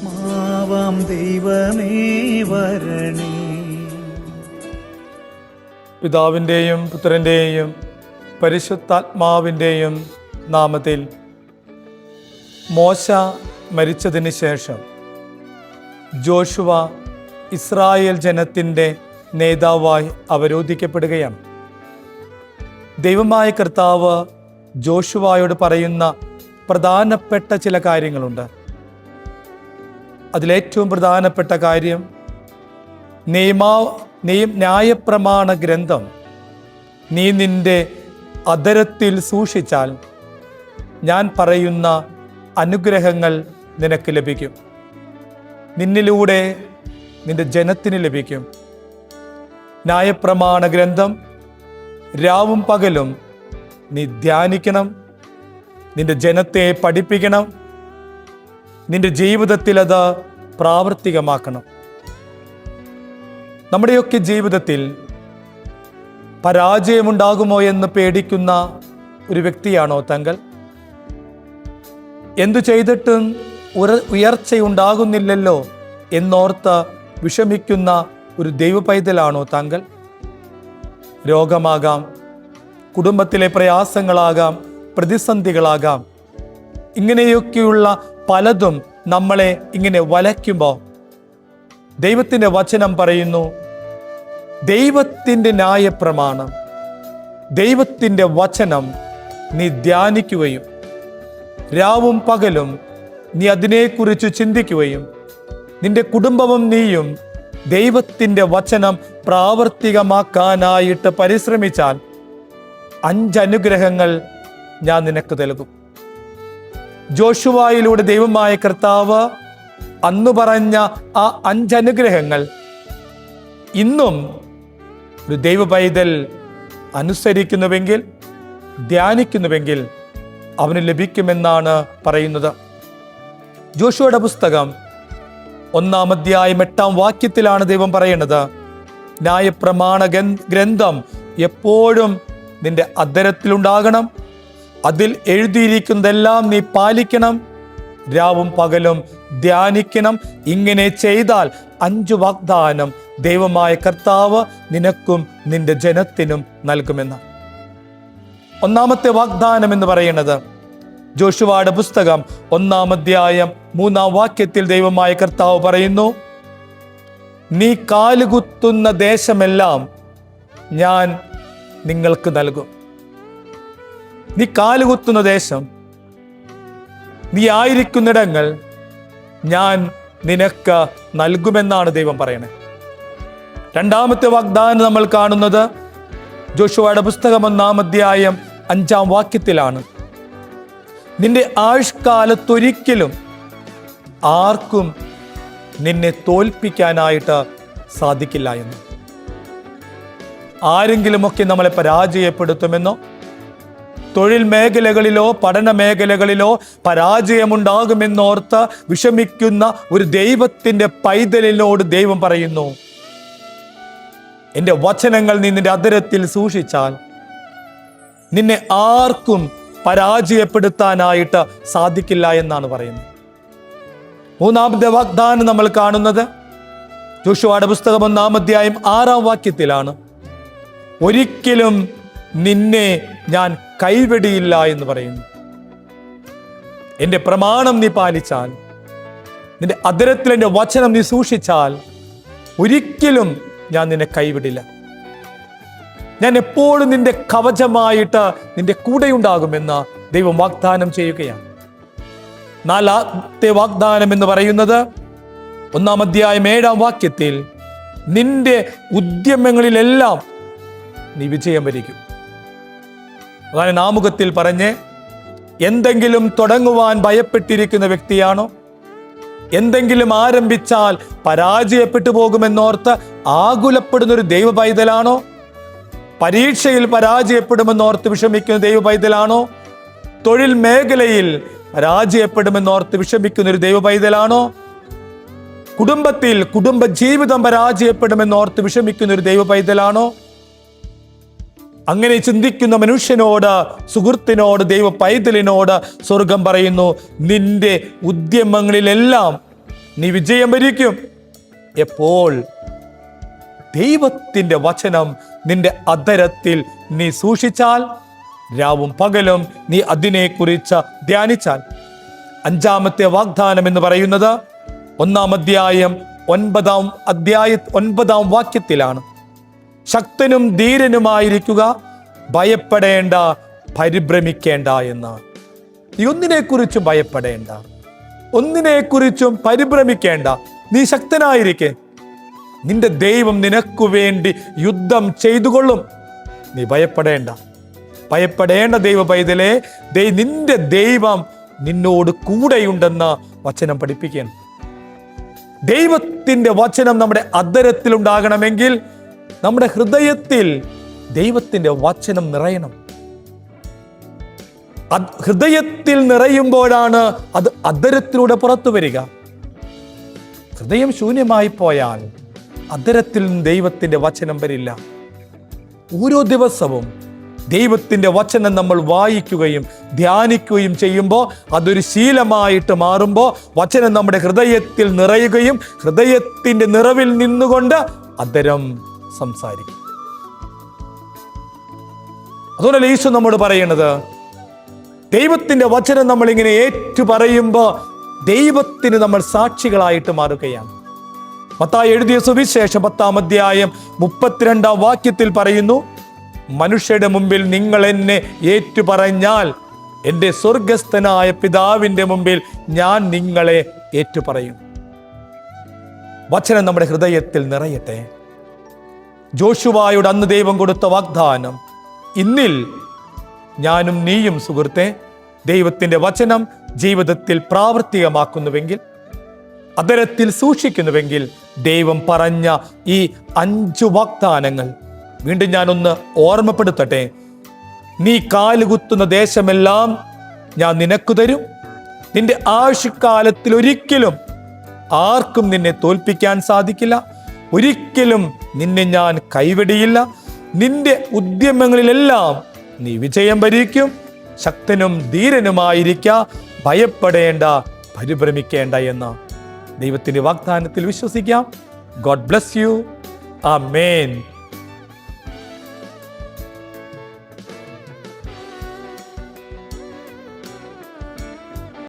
മാവാം ദൈവമേ വരണേ. പിതാവിൻ്റെയും പുത്രൻ്റെയും പരിശുദ്ധാത്മാവിൻ്റെയും നാമത്തിൽ. മോശ മരിച്ചതിന് ശേഷം ജോഷുവ ഇസ്രായേൽ ജനത്തിൻ്റെ നേതാവായി അവരോധിക്കപ്പെടുകയാണ്. ദൈവമായ കർത്താവ് ജോഷുവയോട് പറയുന്ന പ്രധാനപ്പെട്ട ചില കാര്യങ്ങളുണ്ട്. അതിലേറ്റവും പ്രധാനപ്പെട്ട കാര്യം, ന്യായപ്രമാണ ഗ്രന്ഥം നീ നിന്റെ അധരത്തിൽ സൂക്ഷിച്ചാൽ ഞാൻ പറയുന്ന അനുഗ്രഹങ്ങൾ നിനക്ക് ലഭിക്കും. നിന്നിലൂടെ നിന്റെ ജനത്തിന് ലഭിക്കും. ന്യായപ്രമാണ ഗ്രന്ഥം രാവും പകലും നീ ധ്യാനിക്കണം, നിന്റെ ജനത്തെ പഠിപ്പിക്കണം, നിന്റെ ജീവിതത്തിൽ അത് പ്രാവർത്തികമാക്കണം. നമ്മുടെയൊക്കെ ജീവിതത്തിൽ പരാജയമുണ്ടാകുമോ എന്ന് പേടിക്കുന്ന ഒരു വ്യക്തിയാണോ താങ്കൾ? എന്തു ചെയ്തിട്ടും ഉയർച്ചയുണ്ടാകുന്നില്ലല്ലോ എന്നോർത്ത് വിഷമിക്കുന്ന ഒരു ദൈവ പൈതലാണോ താങ്കൾ? രോഗമാകാം, കുടുംബത്തിലെ പ്രയാസങ്ങളാകാം, പ്രതിസന്ധികളാകാം. ഇങ്ങനെയൊക്കെയുള്ള പലതും നമ്മളെ ഇങ്ങനെ വലയ്ക്കുമ്പോൾ ദൈവത്തിൻ്റെ വചനം പറയുന്നു, ദൈവത്തിൻ്റെ ന്യായപ്രമാണം, ദൈവത്തിൻ്റെ വചനം നീ ധ്യാനിക്കുകയും രാവും പകലും നീ അതിനെക്കുറിച്ച് ചിന്തിക്കുകയും നിന്റെ കുടുംബവും നീയും ദൈവത്തിൻ്റെ വചനം പ്രാവർത്തികമാക്കാനായിട്ട് പരിശ്രമിച്ചാൽ 5 അനുഗ്രഹങ്ങൾ ഞാൻ നിനക്ക് നൽകും. ജോഷുവയിലൂടെ ദൈവമായ കർത്താവ് അന്ന് പറഞ്ഞ ആ 5 അനുഗ്രഹങ്ങൾ ഇന്നും ഒരു ദൈവ പൈതൽ അനുസരിക്കുന്നുവെങ്കിൽ, ധ്യാനിക്കുന്നുവെങ്കിൽ അവന് ലഭിക്കുമെന്നാണ് പറയുന്നത്. ജോഷുവയുടെ പുസ്തകം 1-ാം അധ്യായം 8-ാം വാക്യത്തിലാണ് ദൈവം പറയുന്നത്, ന്യായപ്രമാണ ഗ്രന്ഥം എപ്പോഴും നിന്റെ അധരത്തിലുണ്ടാകണം, അതിൽ എഴുതിയിരിക്കുന്നതെല്ലാം നീ പാലിക്കണം, രാവും പകലും ധ്യാനിക്കണം. ഇങ്ങനെ ചെയ്താൽ 5 വാഗ്ദാനം ദൈവമായ കർത്താവ് നിനക്കും നിന്റെ ജനത്തിനും നൽകുമെന്ന്. 1-ാമത്തെ വാഗ്ദാനം എന്ന് പറയുന്നത് ജോഷുവയുടെ പുസ്തകം 1-ാം അധ്യായം 3-ാം വാക്യത്തിൽ ദൈവമായ കർത്താവ് പറയുന്നു, നീ കാലുകുത്തുന്ന ദേശമെല്ലാം ഞാൻ നിങ്ങൾക്ക് നൽകും. നീ കാലുകുത്തുന്ന ദേശം, നീ ആയിരിക്കുന്നിടങ്ങൾ ഞാൻ നിനക്ക് നൽകുമെന്നാണ് ദൈവം പറയണേ. 2-ാമത്തെ വാഗ്ദാനം നമ്മൾ കാണുന്നത് ജോഷുവയുടെ പുസ്തകം 1-ാം അധ്യായം 5-ാം വാക്യത്തിലാണ്, നിന്റെ ആയുഷ്കാലത്തൊരിക്കലും ആർക്കും നിന്നെ തോൽപ്പിക്കാനായിട്ട് സാധിക്കില്ല എന്ന്. ആരെങ്കിലുമൊക്കെ നമ്മളെ പരാജയപ്പെടുത്തുമെന്നോ, തൊഴിൽ മേഖലകളിലോ പഠന മേഖലകളിലോ പരാജയമുണ്ടാകുമെന്നോർത്ത് വിഷമിക്കുന്ന ഒരു ദൈവത്തിൻ്റെ പൈതലിനോട് ദൈവം പറയുന്നു, എൻ്റെ വചനങ്ങൾ നീ നിന്റെ അധരത്തിൽ സൂക്ഷിച്ചാൽ നിന്നെ ആർക്കും പരാജയപ്പെടുത്താനായിട്ട് സാധിക്കില്ല എന്നാണ് പറയുന്നത്. 3-ാമത്തെ വാഗ്ദാനം നമ്മൾ കാണുന്നത് ജോഷുവയുടെ പുസ്തകം 1-ാം അധ്യായം 6-ാം വാക്യത്തിലാണ്, ഒരിക്കലും നിന്നെ ഞാൻ കൈവെടിയില്ല എന്ന് പറയുന്നു. എൻ്റെ പ്രമാണം നീ പാലിച്ചാൽ, നിന്റെ അധരത്തിൽ എൻ്റെ വചനം നീ സൂക്ഷിച്ചാൽ ഒരിക്കലും ഞാൻ നിന്നെ കൈവിടില്ല. ഞാൻ എപ്പോഴും നിന്റെ കവചമായിട്ട് നിന്റെ കൂടെയുണ്ടാകുമെന്ന് ദൈവം വാഗ്ദാനം ചെയ്യുകയാണ്. 4-ാമത്തെ വാഗ്ദാനം എന്ന് പറയുന്നത് 1-ാം അധ്യായം 7-ാം വാക്യത്തിൽ, നിന്റെ ഉദ്യമങ്ങളിലെല്ലാം നീ വിജയം വരിക്കും. അതാണ് നാമുഖത്തിൽ പറഞ്ഞ്, എന്തെങ്കിലും തുടങ്ങുവാൻ ഭയപ്പെട്ടിരിക്കുന്ന വ്യക്തിയാണോ, എന്തെങ്കിലും ആരംഭിച്ചാൽ പരാജയപ്പെട്ടു പോകുമെന്നോർത്ത് ആകുലപ്പെടുന്നൊരു ദൈവ പൈതലാണോ, പരീക്ഷയിൽ പരാജയപ്പെടുമെന്നോർത്ത് വിഷമിക്കുന്ന ദൈവ പൈതലാണോ, തൊഴിൽ മേഖലയിൽ പരാജയപ്പെടുമെന്നോർത്ത് വിഷമിക്കുന്നൊരു ദൈവ പൈതലാണോ, കുടുംബത്തിൽ കുടുംബജീവിതം പരാജയപ്പെടുമെന്നോർത്ത് വിഷമിക്കുന്നൊരു ദൈവ പൈതലാണോ? അങ്ങനെ ചിന്തിക്കുന്ന മനുഷ്യനോട്, സുഹൃത്തിനോട്, ദൈവ പൈതലിനോട് സ്വർഗം പറയുന്നു, നിന്റെ ഉദ്യമങ്ങളിലെല്ലാം നീ വിജയം വരിക്കും. എപ്പോൾ? ദൈവത്തിന്റെ വചനം നിന്റെ അധരത്തിൽ നീ സൂക്ഷിച്ചാൽ, രാവും പകലും നീ അതിനെക്കുറിച്ച് ധ്യാനിച്ചാൽ. 5-ാമത്തെ വാഗ്ദാനം എന്ന് പറയുന്നത് 1-ാം അധ്യായം 9-ാം വാക്യത്തിലാണ്. ശക്തനും ധീരനുമായിരിക്കുക, ഭയപ്പെടേണ്ട, പരിഭ്രമിക്കേണ്ട എന്ന്. നീ ഒന്നിനെക്കുറിച്ചും ഭയപ്പെടേണ്ട, ഒന്നിനെക്കുറിച്ചും പരിഭ്രമിക്കേണ്ട. നീ ശക്തനായിരിക്കെ. നിന്റെ ദൈവം നിനക്കു വേണ്ടി യുദ്ധം ചെയ്തുകൊള്ളും. നീ ഭയപ്പെടേണ്ട, ഭയപ്പെടേണ്ട ദൈവ പൈതലേ. നിന്റെ ദൈവം നിന്നോട് കൂടെയുണ്ടെന്ന് വചനം പഠിപ്പിക്കുകയാണ്. ദൈവത്തിന്റെ വചനം നമ്മുടെ അധരത്തിൽ ഉണ്ടാകണമെങ്കിൽ നമ്മുടെ ഹൃദയത്തിൽ ദൈവത്തിന്റെ വചനം നിറയണം. ഹൃദയത്തിൽ നിറയുമ്പോഴാണ് അത് അധരത്തിലൂടെ പുറത്തു വരിക. ഹൃദയം ശൂന്യമായി പോയാൽ അധരത്തിൽ ദൈവത്തിന്റെ വചനം വരില്ല. ഓരോ ദിവസവും ദൈവത്തിന്റെ വചനം നമ്മൾ വായിക്കുകയും ധ്യാനിക്കുകയും ചെയ്യുമ്പോൾ, അതൊരു ശീലമായിട്ട് മാറുമ്പോൾ വചനം നമ്മുടെ ഹൃദയത്തിൽ നിറയുകയും ഹൃദയത്തിന്റെ നിറവിൽ നിന്നുകൊണ്ട് അധരം സംസാരിക്കും. അതുകൊണ്ടല്ലേ യേശു നമ്മോട് പറയുന്നത്, ദൈവത്തിന്റെ വചനം നമ്മളിങ്ങനെ ഏറ്റു പറയുമ്പോൾ ദൈവത്തിന് നമ്മൾ സാക്ഷികളായിട്ട് മാറുകയാണ്. മത്തായി എഴുതിയ സുവിശേഷം 10-ാം അധ്യായം 32-ാം വാക്യത്തിൽ പറയുന്നു, മനുഷ്യരുടെ മുമ്പിൽ നിങ്ങൾ എന്നെ ഏറ്റുപറഞ്ഞാൽ എൻ്റെ സ്വർഗസ്ഥനായ പിതാവിൻ്റെ മുമ്പിൽ ഞാൻ നിങ്ങളെ ഏറ്റുപറയും. വചനം നമ്മുടെ ഹൃദയത്തിൽ നിറയട്ടെ. ജോഷുവായോട് അന്ന് ദൈവം കൊടുത്ത വാഗ്ദാനം ഇന്നിൽ ഞാനും നീയും സുഹൃത്തെ ദൈവത്തിന്റെ വചനം ജീവിതത്തിൽ പ്രാവർത്തികമാക്കുന്നുവെങ്കിൽ, അധരത്തിൽ സൂക്ഷിക്കുന്നുവെങ്കിൽ, ദൈവം പറഞ്ഞ ഈ 5 വാഗ്ദാനങ്ങൾ വീണ്ടും ഞാനൊന്ന് ഓർമ്മപ്പെടുത്തട്ടെ. നീ കാലുകുത്തുന്ന ദേശമെല്ലാം ഞാൻ നിനക്ക് തരും. നിന്റെ ആയുഷ്കാലത്തിൽ ഒരിക്കലും ആർക്കും നിന്നെ തോൽപ്പിക്കാൻ സാധിക്കില്ല. ഒരിക്കലും നിന്നെ ഞാൻ കൈവിടിയില്ല. നിന്റെ ഉദ്യമങ്ങളിലെല്ലാം നീ വിജയം വരിക്കും. ശക്തനും ധീരനുമായിരിക്ക, ഭയപ്പെടേണ്ട, പരിഭ്രമിക്കേണ്ട എന്ന ദൈവത്തിന്റെ വാഗ്ദാനത്തിൽ വിശ്വസിക്കാം. God bless you. ആമേൻ.